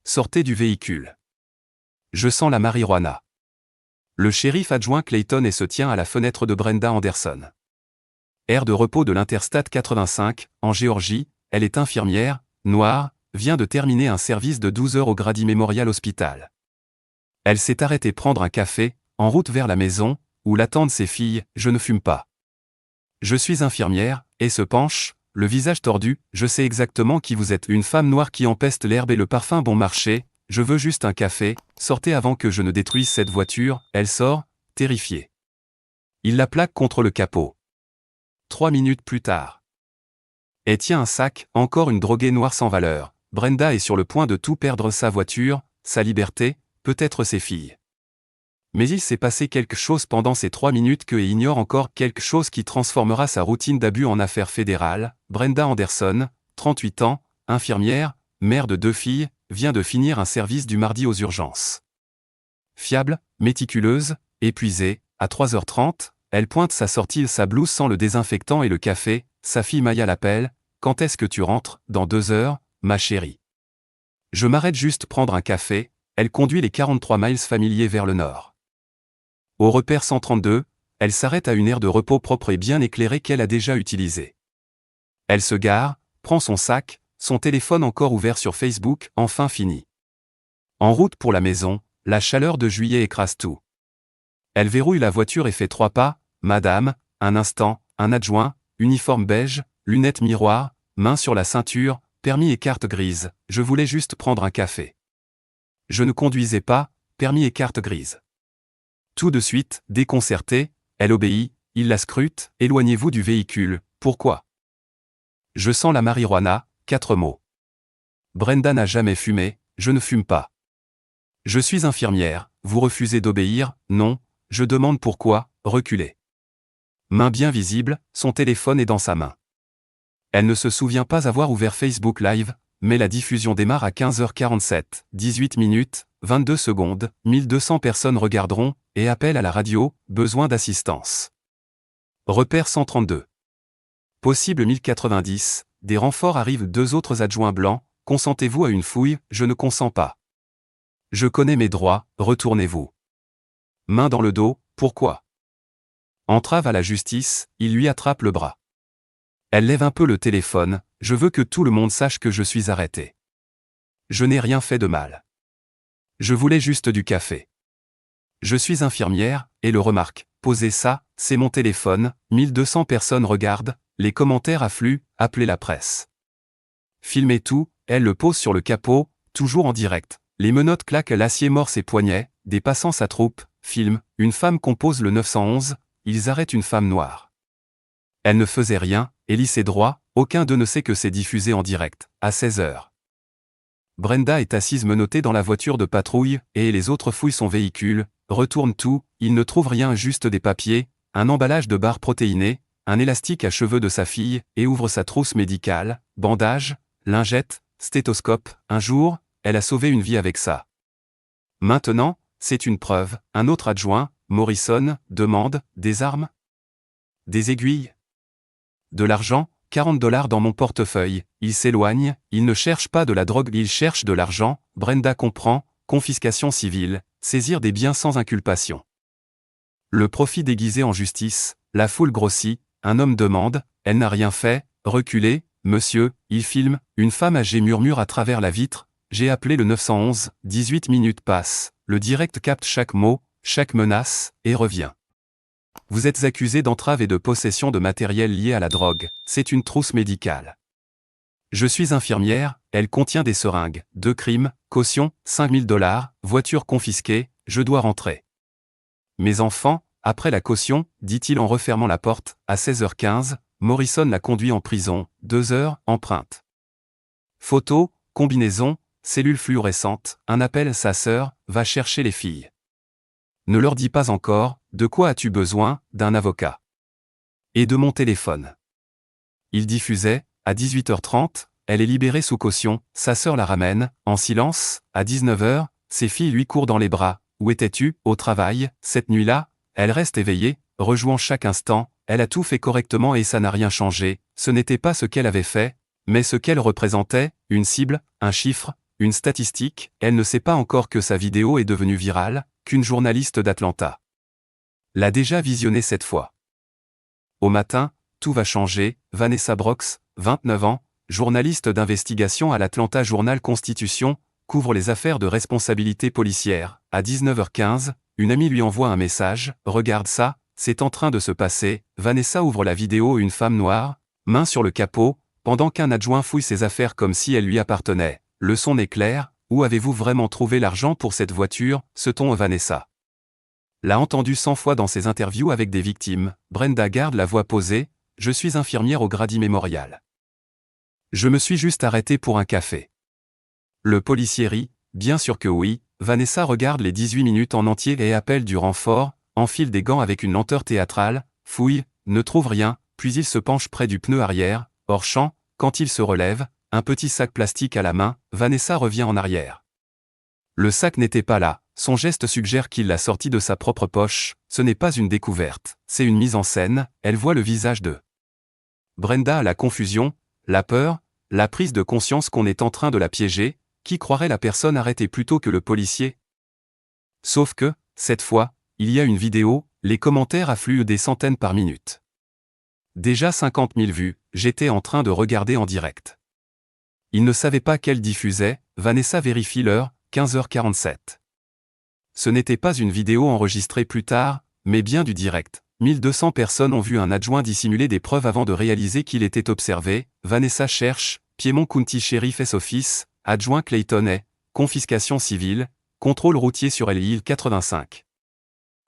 sortez du véhicule. Je sens la marijuana. Le shérif adjoint Clayton et se tient à la fenêtre de Brenda Anderson. Aire de repos de l'Interstate 85, en Géorgie, elle est infirmière, noire, vient de terminer un service de 12 heures au Grady Memorial Hospital. Elle s'est arrêtée prendre un café, en route vers la maison, où l'attendent ses filles. Je ne fume pas. Je suis infirmière, et se penche, le visage tordu. Je sais exactement qui vous êtes, une femme noire qui empeste l'herbe et le parfum bon marché. Je veux juste un café, sortez avant que je ne détruise cette voiture. Elle sort, terrifiée. Il la plaque contre le capot. 3 minutes plus tard. Elle tient un sac, encore une droguée noire sans valeur. Brenda est sur le point de tout perdre, sa voiture, sa liberté, peut-être ses filles. Mais il s'est passé quelque chose pendant ces 3 minutes que et ignore encore quelque chose qui transformera sa routine d'abus en affaire fédérale. Brenda Anderson, 38 ans, infirmière, mère de 2 filles, vient de finir un service du mardi aux urgences. Fiable, méticuleuse, épuisée, à 3h30, elle pointe sa sortie, sa blouse sans le désinfectant et le café. Sa fille Maya l'appelle. Quand est-ce que tu rentres? Dans 2 heures, ma chérie. Je m'arrête juste prendre un café. Elle conduit les 43 miles familiers vers le nord. Au repère 132, elle s'arrête à une aire de repos propre et bien éclairée qu'elle a déjà utilisée. Elle se gare, prend son sac, son téléphone encore ouvert sur Facebook, enfin fini. En route pour la maison, la chaleur de juillet écrase tout. Elle verrouille la voiture et fait 3 pas. Madame, un instant, un adjoint, uniforme beige, lunettes miroir, main sur la ceinture, permis et carte grise. Je voulais juste prendre un café. Je ne conduisais pas, permis et carte grise. Tout de suite, déconcertée, elle obéit. Il la scrute. Éloignez-vous du véhicule. Pourquoi? Je sens la marijuana. 4 mots. Brenda n'a jamais fumé. Je ne fume pas. Je suis infirmière. Vous refusez d'obéir? Non. Je demande pourquoi. Reculez. Main bien visible, son téléphone est dans sa main. Elle ne se souvient pas avoir ouvert Facebook Live, mais la diffusion démarre à 15h47, 18 minutes, 22 secondes, 1200 personnes regarderont, et appellent à la radio, besoin d'assistance. Repère 132. Possible 1090, des renforts arrivent. 2 autres adjoints blancs. Consentez-vous à une fouille? Je ne consens pas. Je connais mes droits, retournez-vous. Main dans le dos, pourquoi? Entrave à la justice, il lui attrape le bras. Elle lève un peu le téléphone. Je veux que tout le monde sache que je suis arrêté. Je n'ai rien fait de mal. Je voulais juste du café. Je suis infirmière, et le remarque. Posez ça, c'est mon téléphone. 1200 personnes regardent, les commentaires affluent, appelez la presse. Filmez tout. Elle le pose sur le capot, toujours en direct. Les menottes claquent, l'acier mord ses poignets, des passants s'attroupent, filment, une femme compose le 911, ils arrêtent une femme noire. Elle ne faisait rien, Ellis est droit, aucun d'eux ne sait que c'est diffusé en direct, à 16h. Brenda est assise menottée dans la voiture de patrouille, et les autres fouillent son véhicule, retournent tout, ils ne trouvent rien, juste des papiers, un emballage de barres protéinées, un élastique à cheveux de sa fille, et ouvrent sa trousse médicale, bandages, lingettes, stéthoscope. Un jour, elle a sauvé une vie avec ça. Maintenant, c'est une preuve. Un autre adjoint, Morrison, demande, des armes? Des aiguilles? De l'argent? 40 $ dans mon portefeuille. Il s'éloigne, il ne cherche pas de la drogue, il cherche de l'argent. Brenda comprend, confiscation civile, saisir des biens sans inculpation. Le profit déguisé en justice, la foule grossit, un homme demande, elle n'a rien fait, reculez, monsieur, il filme, une femme âgée murmure à travers la vitre, j'ai appelé le 911, 18 minutes passent, le direct capte chaque mot, chaque menace, et revient. Vous êtes accusé d'entrave et de possession de matériel lié à la drogue, c'est une trousse médicale. Je suis infirmière, elle contient des seringues, 2 crimes, caution, 5000 $, voiture confisquée, je dois rentrer. Mes enfants, après la caution, dit-il en refermant la porte, à 16h15, Morrison l'a conduit en prison, 2 heures, empreinte. Photo, combinaison, cellule fluorescente, un appel, sa sœur, va chercher les filles. Ne leur dis pas encore, de quoi as-tu besoin? D'un avocat. Et de mon téléphone. Il diffusait, à 18h30, elle est libérée sous caution, sa sœur la ramène, en silence, à 19h, ses filles lui courent dans les bras. Où étais-tu? Au travail, cette nuit-là? Elle reste éveillée, rejouant chaque instant, elle a tout fait correctement et ça n'a rien changé, ce n'était pas ce qu'elle avait fait, mais ce qu'elle représentait, une cible, un chiffre, une statistique, elle ne sait pas encore que sa vidéo est devenue virale, qu'une journaliste d'Atlanta l'a déjà visionnée cette fois. Au matin, tout va changer. Vanessa Brox, 29 ans, journaliste d'investigation à l'Atlanta Journal-Constitution, couvre les affaires de responsabilité policière. À 19h15, une amie lui envoie un message, « Regarde ça, c'est en train de se passer ». Vanessa ouvre la vidéo, une femme noire, main sur le capot, pendant qu'un adjoint fouille ses affaires comme si elles lui appartenaient. Le son est clair, « Où avez-vous vraiment trouvé l'argent pour cette voiture ?» Ce ton Vanessa l'a entendu 100 fois dans ses interviews avec des victimes. Brenda garde la voix posée, « Je suis infirmière au Grady Memorial. Je me suis juste arrêtée pour un café. » Le policier rit, « Bien sûr que oui ». Vanessa regarde les 18 minutes en entier et appelle du renfort, enfile des gants avec une lenteur théâtrale, fouille, ne trouve rien, puis il se penche près du pneu arrière, hors champ, quand il se relève, un petit sac plastique à la main, Vanessa revient en arrière. Le sac n'était pas là, son geste suggère qu'il l'a sorti de sa propre poche, ce n'est pas une découverte, c'est une mise en scène, elle voit le visage de Brenda à la confusion, la peur, la prise de conscience qu'on est en train de la piéger, qui croirait la personne arrêtée plutôt que le policier? Sauf que, cette fois, il y a une vidéo, les commentaires affluent des centaines par minute. Déjà 50 000 vues, j'étais en train de regarder en direct. Il ne savait pas qu'elle diffusait, Vanessa vérifie l'heure, 15h47. Ce n'était pas une vidéo enregistrée plus tard, mais bien du direct. 1200 personnes ont vu un adjoint dissimuler des preuves avant de réaliser qu'il était observé. Vanessa cherche, Piedmont County Sheriff's Office, adjoint Clayton est, confiscation civile, contrôle routier sur LI 85.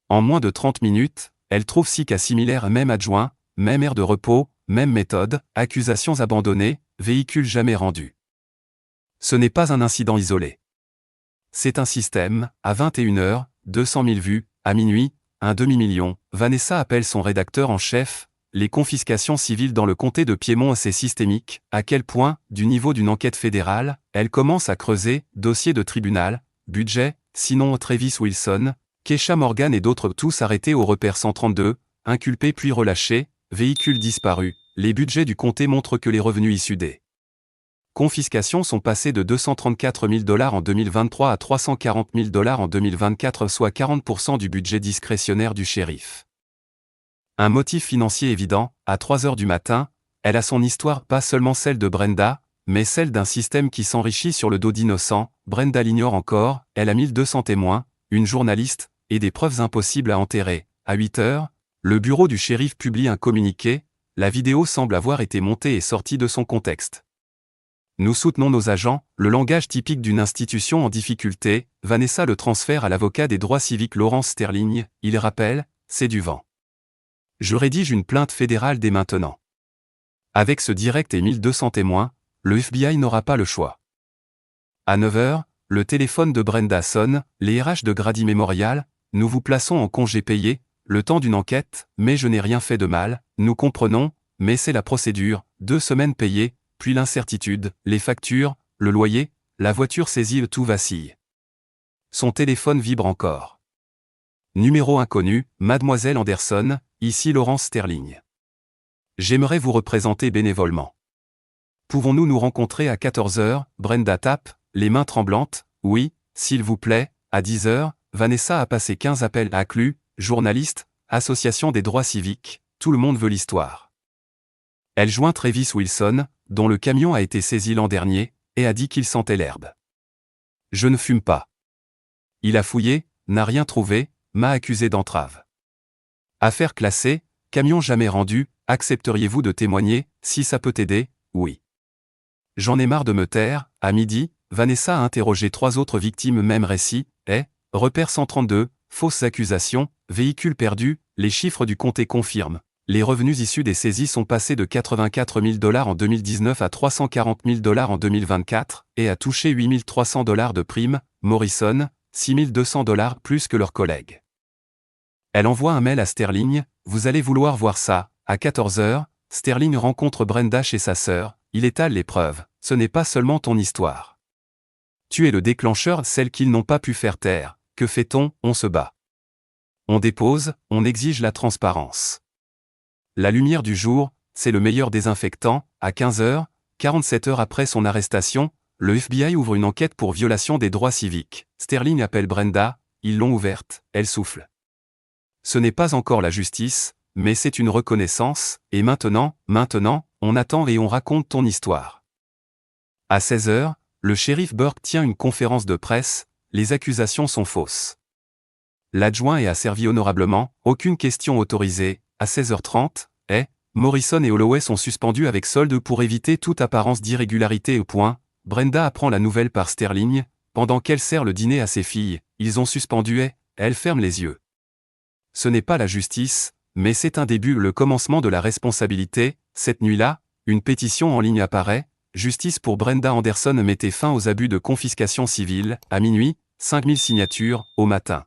En moins de 30 minutes, elle trouve 6 cas similaires, même adjoint, même aire de repos, même méthode, accusations abandonnées, véhicule jamais rendu. Ce n'est pas un incident isolé. C'est un système. À 21h, 200 000 vues, à minuit, un demi-million. Vanessa appelle son rédacteur en chef, les confiscations civiles dans le comté de Piedmont, c'est systémique. À quel point, du niveau d'une enquête fédérale, elle commence à creuser, dossier de tribunal, budget, sinon Travis Wilson, Keisha Morgan et d'autres, tous arrêtés au repère 132, inculpés puis relâchés, véhicules disparus. Les budgets du comté montrent que les revenus issus des confiscations sont passés de 234 000 $ en 2023 à 340 000 $ en 2024, soit 40% du budget discrétionnaire du shérif. Un motif financier évident, à 3 heures du matin, elle a son histoire, pas seulement celle de Brenda, mais celle d'un système qui s'enrichit sur le dos d'innocents. Brenda l'ignore encore, elle a 1200 témoins, une journaliste, et des preuves impossibles à enterrer. À 8 heures, le bureau du shérif publie un communiqué, la vidéo semble avoir été montée et sortie de son contexte. Nous soutenons nos agents, le langage typique d'une institution en difficulté. Vanessa le transfère à l'avocat des droits civiques Lawrence Sterling, il rappelle, c'est du vent. Je rédige une plainte fédérale dès maintenant. Avec ce direct et 1200 témoins, le FBI n'aura pas le choix. À 9h, le téléphone de Brenda sonne, les RH de Grady Memorial, nous vous plaçons en congé payé, le temps d'une enquête, mais je n'ai rien fait de mal, nous comprenons, mais c'est la procédure, 2 semaines payées, puis l'incertitude, les factures, le loyer, la voiture saisie, tout vacille. Son téléphone vibre encore. Numéro inconnu, Mademoiselle Anderson, ici Lawrence Sterling. J'aimerais vous représenter bénévolement. Pouvons-nous nous rencontrer à 14h? Brenda tape, les mains tremblantes, oui, s'il vous plaît. À 10h, Vanessa a passé 15 appels à CLU, journaliste, association des droits civiques, tout le monde veut l'histoire. Elle joint Travis Wilson, dont le camion a été saisi l'an dernier, et a dit qu'il sentait l'herbe. Je ne fume pas. Il a fouillé, n'a rien trouvé, m'a accusé d'entrave. Affaire classée, camion jamais rendu, accepteriez-vous de témoigner, si ça peut t'aider? Oui. J'en ai marre de me taire. À midi, Vanessa a interrogé 3 autres victimes, même récit, repère 132, fausses accusations, véhicule perdu, les chiffres du comté confirment. Les revenus issus des saisies sont passés de 84 000 $ en 2019 à 340 000 $ en 2024, et a touché 8 300 $ de primes. Morrison, 6 200 $ plus que leurs collègues. Elle envoie un mail à Sterling, vous allez vouloir voir ça. À 14h, Sterling rencontre Brenda chez sa sœur, il étale les preuves, ce n'est pas seulement ton histoire. Tu es le déclencheur, celle qu'ils n'ont pas pu faire taire. Que fait-on? On se bat. On dépose, on exige la transparence. La lumière du jour, c'est le meilleur désinfectant. À 15h, 47 heures après son arrestation, le FBI ouvre une enquête pour violation des droits civiques. Sterling appelle Brenda, ils l'ont ouverte, elle souffle. Ce n'est pas encore la justice, mais c'est une reconnaissance, et maintenant, on attend et on raconte ton histoire. À 16 h, le shérif Burke tient une conférence de presse, les accusations sont fausses. L'adjoint est asservi honorablement, aucune question autorisée, à 16h30, Morrison et Holloway sont suspendus avec solde pour éviter toute apparence d'irrégularité au point. Brenda apprend la nouvelle par Sterling, pendant qu'elle sert le dîner à ses filles, ils ont suspendu elle ferme les yeux. Ce n'est pas la justice, mais c'est un début, le commencement de la responsabilité. Cette nuit-là, une pétition en ligne apparaît, Justice pour Brenda Anderson mettez fin aux abus de confiscation civile, à minuit, 5000 signatures, au matin.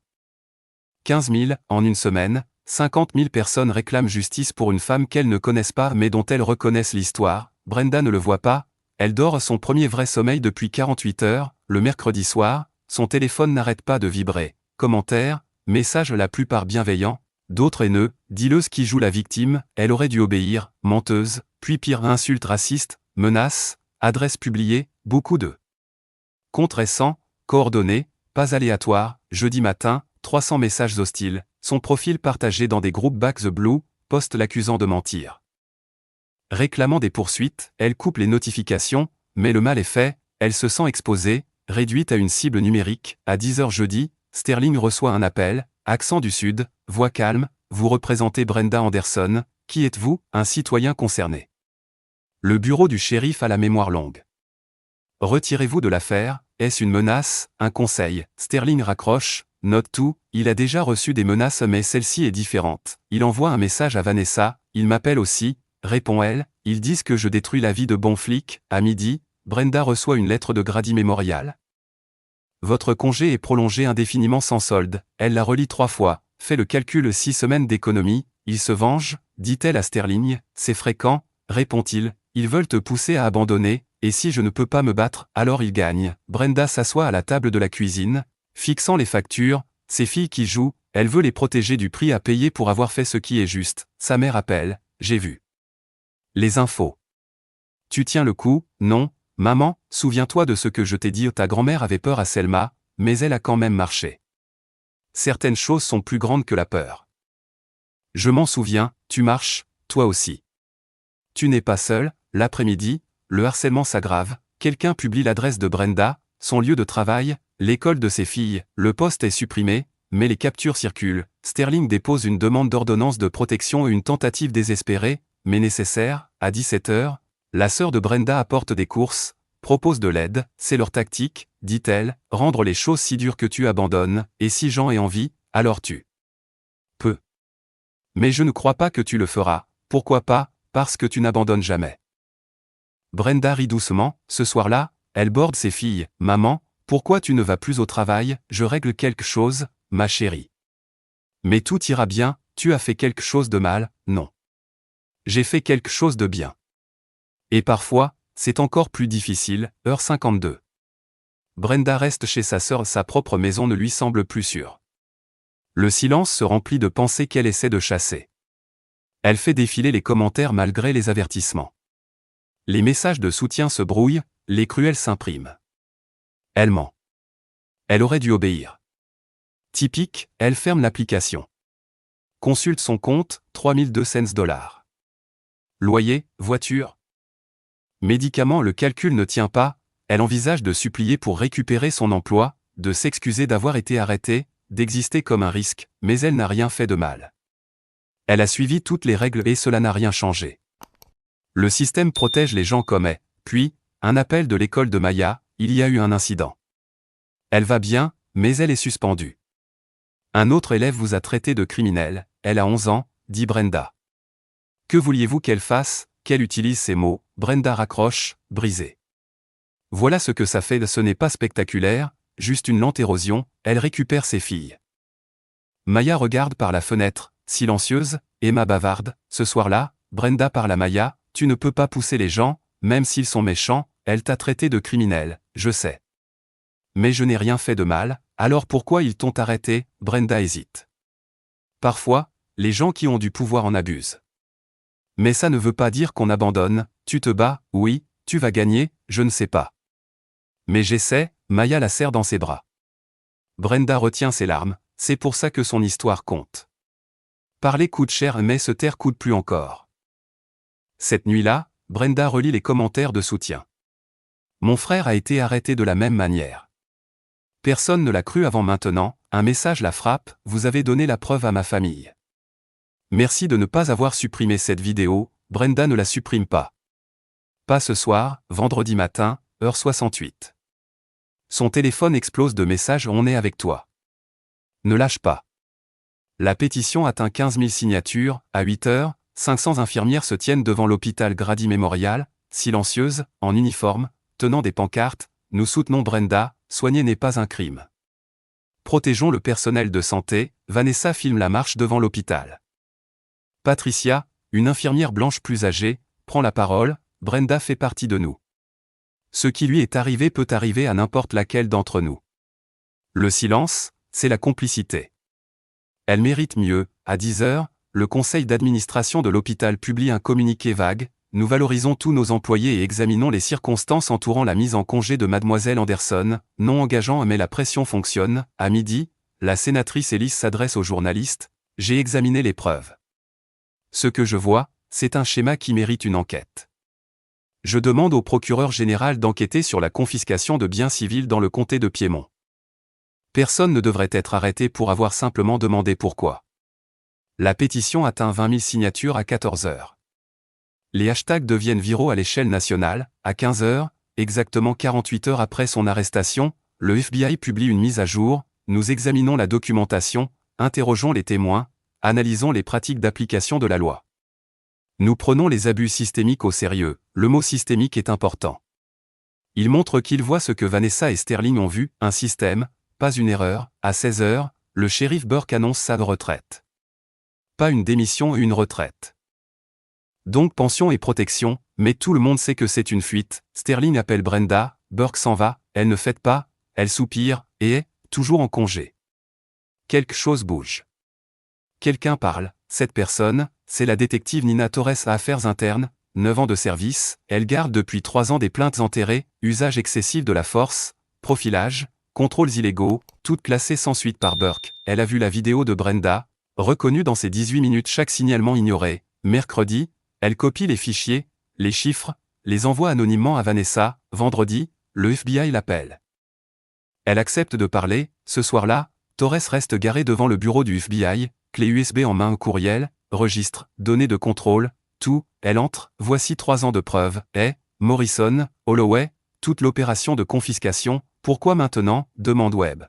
15 000, en une semaine, 50 000 personnes réclament justice pour une femme qu'elles ne connaissent pas mais dont elles reconnaissent l'histoire. Brenda ne le voit pas, elle dort son premier vrai sommeil depuis 48 heures, le mercredi soir, son téléphone n'arrête pas de vibrer. Commentaires, messages la plupart bienveillants, d'autres haineux, dileuse qui joue la victime, elle aurait dû obéir, menteuse, puis pire insultes racistes, menaces, adresses publiées, beaucoup de comptes récents, coordonnées, pas aléatoires, jeudi matin, 300 messages hostiles, son profil partagé dans des groupes Back the Blue, poste l'accusant de mentir. Réclamant des poursuites, elle coupe les notifications, mais le mal est fait, elle se sent exposée, réduite à une cible numérique. À 10 h jeudi, Sterling reçoit un appel, accent du Sud, voix calme, vous représentez Brenda Anderson, qui êtes-vous, un citoyen concerné. Le bureau du shérif a la mémoire longue. Retirez-vous de l'affaire, est-ce une menace, un conseil? Sterling raccroche, note tout, il a déjà reçu des menaces mais celle-ci est différente. Il envoie un message à Vanessa, il m'appelle aussi, répond-elle, ils disent que je détruis la vie de bons flics. À midi, Brenda reçoit une lettre de Grady Memorial. Votre congé est prolongé indéfiniment sans solde, elle la relit 3 fois, fait le calcul 6 semaines d'économie, il se venge, dit-elle à Sterling, c'est fréquent, répond-il, ils veulent te pousser à abandonner, et si je ne peux pas me battre, alors ils gagnent. Brenda s'assoit à la table de la cuisine, fixant les factures, ses filles qui jouent, elle veut les protéger du prix à payer pour avoir fait ce qui est juste. Sa mère appelle, j'ai vu les infos. Tu tiens le coup, non, maman, souviens-toi de ce que je t'ai dit, ta grand-mère avait peur à Selma, mais elle a quand même marché. Certaines choses sont plus grandes que la peur. Je m'en souviens, tu marches, toi aussi. Tu n'es pas seul, l'après-midi, le harcèlement s'aggrave, quelqu'un publie l'adresse de Brenda, son lieu de travail, l'école de ses filles, le poste est supprimé, mais les captures circulent. Sterling dépose une demande d'ordonnance de protection et une tentative désespérée, mais nécessaire. À 17 h, la sœur de Brenda apporte des courses, propose de l'aide, c'est leur tactique, dit-elle, rendre les choses si dures que tu abandonnes, et si Jean est en vie, alors tu peux. Mais je ne crois pas que tu le feras, pourquoi pas, parce que tu n'abandonnes jamais. Brenda rit doucement, ce soir-là, elle borde ses filles, maman, pourquoi tu ne vas plus au travail, je règle quelque chose, ma chérie. Mais tout ira bien, tu as fait quelque chose de mal, non. J'ai fait quelque chose de bien. Et parfois, c'est encore plus difficile, heure 52. Brenda reste chez sa sœur, sa propre maison ne lui semble plus sûre. Le silence se remplit de pensées qu'elle essaie de chasser. Elle fait défiler les commentaires malgré les avertissements. Les messages de soutien se brouillent, les cruels s'impriment. Elle ment. Elle aurait dû obéir. Typique, elle ferme l'application. Consulte son compte, 3200 $. Loyer, voiture. Médicaments, le calcul ne tient pas, elle envisage de supplier pour récupérer son emploi, de s'excuser d'avoir été arrêtée, d'exister comme un risque, mais elle n'a rien fait de mal. Elle a suivi toutes les règles et cela n'a rien changé. Le système protège les gens comme elle. Puis, un appel de l'école de Maya, il y a eu un incident. Elle va bien, mais elle est suspendue. Un autre élève vous a traité de criminel, elle a 11 ans, dit Brenda. Que vouliez-vous qu'elle fasse, qu'elle utilise ces mots? Brenda raccroche, brisée. Voilà ce que ça fait, ce n'est pas spectaculaire, juste une lente érosion, elle récupère ses filles. Maya regarde par la fenêtre, silencieuse, Emma bavarde, ce soir-là, Brenda parle à Maya, tu ne peux pas pousser les gens, même s'ils sont méchants, elle t'a traité de criminel, je sais. Mais je n'ai rien fait de mal, alors pourquoi ils t'ont arrêté? Brenda hésite. Parfois, les gens qui ont du pouvoir en abusent. Mais ça ne veut pas dire qu'on abandonne, tu te bats, oui, tu vas gagner, je ne sais pas. Mais j'essaie, Maya la serre dans ses bras. Brenda retient ses larmes, c'est pour ça que son histoire compte. Parler coûte cher mais se taire coûte plus encore. Cette nuit-là, Brenda relit les commentaires de soutien. Mon frère a été arrêté de la même manière. Personne ne l'a cru avant maintenant, un message la frappe, vous avez donné la preuve à ma famille. Merci de ne pas avoir supprimé cette vidéo, Brenda ne la supprime pas. Pas ce soir, vendredi matin, heure 68. Son téléphone explose de messages on est avec toi. Ne lâche pas. La pétition atteint 15 000 signatures, à 8 heures, 500 infirmières se tiennent devant l'hôpital Grady Memorial, silencieuses, en uniforme, tenant des pancartes, nous soutenons Brenda, soigner n'est pas un crime. Protégeons le personnel de santé, Vanessa filme la marche devant l'hôpital. Patricia, une infirmière blanche plus âgée, prend la parole, Brenda fait partie de nous. Ce qui lui est arrivé peut arriver à n'importe laquelle d'entre nous. Le silence, c'est la complicité. Elle mérite mieux, à 10 heures, le conseil d'administration de l'hôpital publie un communiqué vague, nous valorisons tous nos employés et examinons les circonstances entourant la mise en congé de mademoiselle Anderson, non engageant mais la pression fonctionne, à midi, la sénatrice Ellis s'adresse aux journalistes, j'ai examiné les preuves. Ce que je vois, c'est un schéma qui mérite une enquête. Je demande au procureur général d'enquêter sur la confiscation de biens civils dans le comté de Piémont. Personne ne devrait être arrêté pour avoir simplement demandé pourquoi. La pétition atteint 20 000 signatures à 14 heures. Les hashtags deviennent viraux à l'échelle nationale, à 15 heures, exactement 48 heures après son arrestation, le FBI publie une mise à jour, nous examinons la documentation, interrogeons les témoins, analysons les pratiques d'application de la loi. Nous prenons les abus systémiques au sérieux, le mot systémique est important. Il montre qu'il voit ce que Vanessa et Sterling ont vu, un système, pas une erreur, à 16 heures, le shérif Burke annonce sa retraite. Pas une démission et une retraite. Donc pension et protection, mais tout le monde sait que c'est une fuite, Sterling appelle Brenda, Burke s'en va, elle ne fête pas, elle soupire, et est, toujours en congé. Quelque chose bouge. Quelqu'un parle, cette personne, c'est la détective Nina Torres à Affaires internes, 9 ans de service, elle garde depuis 3 ans des plaintes enterrées, usage excessif de la force, profilage, contrôles illégaux, toutes classées sans suite par Burke. Elle a vu la vidéo de Brenda, reconnue dans ses 18 minutes chaque signalement ignoré. Mercredi, elle copie les fichiers, les chiffres, les envoie anonymement à Vanessa. Vendredi, le FBI l'appelle. Elle accepte de parler. Ce soir-là, Torres reste garée devant le bureau du FBI, clé USB en main, courriel, registre, données de contrôle, tout. Elle entre. Voici 3 ans de preuves. Morrison, Holloway, toute l'opération de confiscation. Pourquoi maintenant, demande Webb.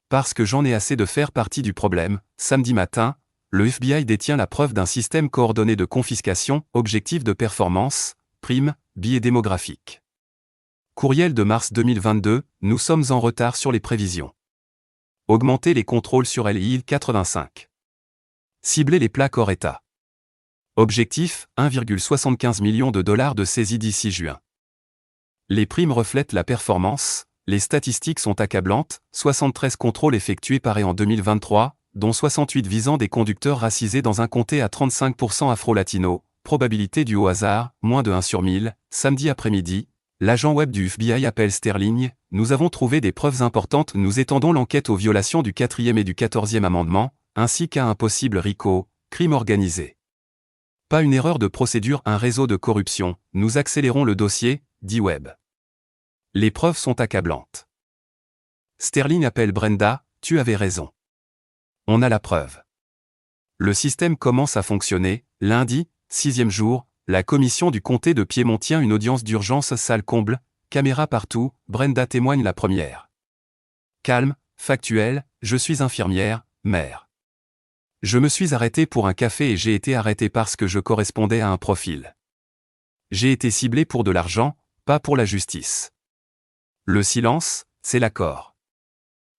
Parce que j'en ai assez de faire partie du problème. Samedi matin, le FBI détient la preuve d'un système coordonné de confiscation, objectif de performance, prime, biais démographique. Courriel de mars 2022, nous sommes en retard sur les prévisions. Augmenter les contrôles sur LI 85. Cibler les plaques hors état. Objectif, 1,75 million de dollars de saisie d'ici juin. Les primes reflètent la performance. Les statistiques sont accablantes, 73 contrôles effectués par en 2023, dont 68 visant des conducteurs racisés dans un comté à 35% afro-latino, probabilité due au hasard, moins de 1 sur 1000, samedi après-midi, l'agent web du FBI appelle Sterling, nous avons trouvé des preuves importantes, nous étendons l'enquête aux violations du 4e et du 14e amendement, ainsi qu'à un possible RICO, crime organisé. Pas une erreur de procédure, un réseau de corruption, nous accélérons le dossier, dit Webb. Les preuves sont accablantes. Sterling appelle Brenda, tu avais raison. On a la preuve. Le système commence à fonctionner. Lundi, 6e jour, la commission du comté de Piémont tient une audience d'urgence salle comble, caméra partout, Brenda témoigne la première. Calme, factuel, je suis infirmière, mère. Je me suis arrêtée pour un café et j'ai été arrêtée parce que je correspondais à un profil. J'ai été ciblée pour de l'argent, pas pour la justice. Le silence, c'est l'accord.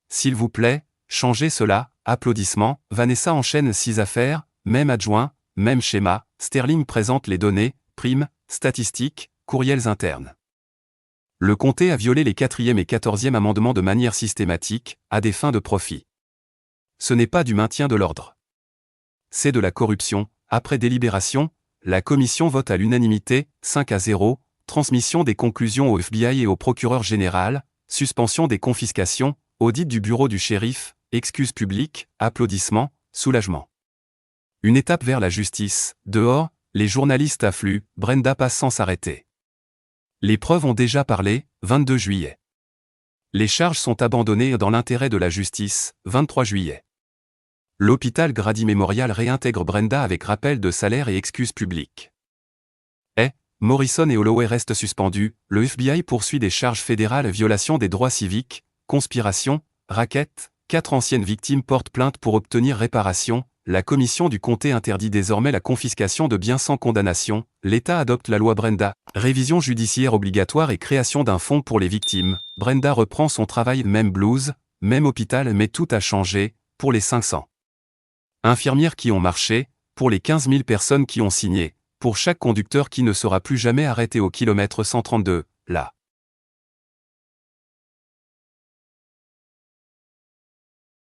S'il vous plaît, changez cela, applaudissements, Vanessa enchaîne 6 affaires, même adjoint, même schéma, Sterling présente les données, primes, statistiques, courriels internes. Le comté a violé les 4e et 14e amendements de manière systématique, à des fins de profit. Ce n'est pas du maintien de l'ordre. C'est de la corruption. Après délibération, la commission vote à l'unanimité, 5 à 0, transmission des conclusions au FBI et au procureur général, suspension des confiscations, audit du bureau du shérif, excuses publiques, applaudissements, soulagement. Une étape vers la justice, dehors, les journalistes affluent, Brenda passe sans s'arrêter. Les preuves ont déjà parlé, 22 juillet. Les charges sont abandonnées dans l'intérêt de la justice, 23 juillet. L'hôpital Grady Memorial réintègre Brenda avec rappel de salaire et excuses publiques. Morrison et Holloway restent suspendus, le FBI poursuit des charges fédérales violation des droits civiques, conspiration, racket, 4 anciennes victimes portent plainte pour obtenir réparation, la commission du comté interdit désormais la confiscation de biens sans condamnation, l'État adopte la loi Brenda, révision judiciaire obligatoire et création d'un fonds pour les victimes, Brenda reprend son travail, même blues, même hôpital mais tout a changé, pour les 500 infirmières qui ont marché, pour les 15 000 personnes qui ont signé, pour chaque conducteur qui ne sera plus jamais arrêté au kilomètre 132, là.